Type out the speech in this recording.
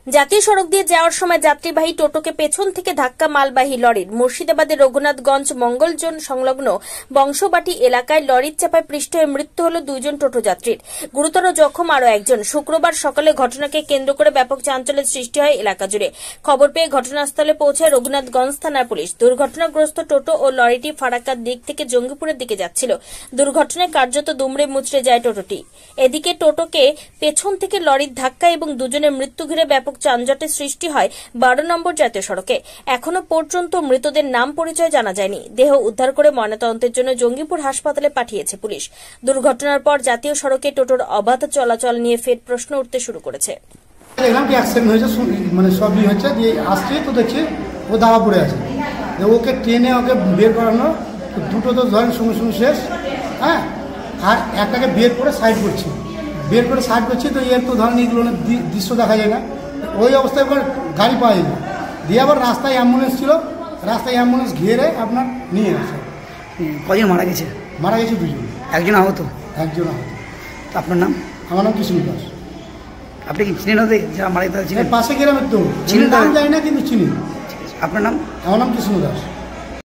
জাতীয় সড়ক দিয়ে যাওয়ার সময় যাত্রীবাহী টোটোকে পেছন থেকে ধাক্কা মালবাহী লরির। মুর্শিদাবাদের রঘুনাথগঞ্জ মঙ্গলজোন সংলগ্ন বংশবাটি এলাকায় লরির চাপায় পৃষ্ঠ হয়ে মৃত্যু হল 2 জন টোটো যাত্রীর। গুরুতর জখম আরও একজন। শুক্রবার সকালে ঘটনাকে কেন্দ্র করে ব্যাপক চাঞ্চল্যের সৃষ্টি হয় এলাকা জুড়ে। খবর পেয়ে ঘটনাস্থলে পৌঁছায় রঘুনাথগঞ্জ থানার পুলিশ। দুর্ঘটনাগ্রস্ত টোটো ও লরিটি ফারাক্কার দিক থেকে জঙ্গিপুরের দিকে যাচ্ছিল। দুর্ঘটনায় কার্যত দুমড়ে মুচড়ে যায় টোটোটি। এদিকে টোটোকে পেছন থেকে লরির ধাক্কা এবং দুজনের মৃত্যু ঘিরে ব্যাপক যানজটের সৃষ্টি হয় 12 নম্বর জাতীয় সড়কে। এখনো পর্যন্ত মৃতদের নাম পরিচয় জানা যায়নি। দেহ উদ্ধার করে ময়নাতদন্তের জন্য জঙ্গিপুর হাসপাতালে পাঠিয়েছে পুলিশ। দুর্ঘটনার পর জাতীয় সড়কে টোটোর অবাধ চলাচল নিয়ে ফের প্রশ্ন উঠতে শুরু করেছে। দেখলাম কি অ্যাক্সিডেন্ট হয়েছে, মানে সবই হচ্ছে যে আসছে তো দেখছি ও দাওয়া পড়ে আছে। ওকে ট্রেনে ওকে বের করানো, দুটো তো ধরেন সঙ্গে সঙ্গে শেষ। হ্যাঁ, আর একটাকে বের করে সাইড করছি, তো এর তো ধরেন এগুলো দৃশ্য দেখা যায় না। ওই অবস্থায় এবার গাড়ি পাওয়া যায় না, দিয়ে আবার রাস্তায় অ্যাম্বুলেন্স ছিল, রাস্তায় অ্যাম্বুলেন্স ঘিরে আপনার নিয়ে আসে। কজন মারা গেছে? মারা গেছে 2 জন। একজন আহত? একজন আহত। আপনার নাম? আমার নাম কৃষ্ণ দাস। আপনি কি চিনেন ওদের যারা মারা গেছে? পাশে গ্রামের তো চিনি, নাম জানি না কিন্তু চিনি। আপনার নাম? আমার নাম কৃষ্ণ দাস।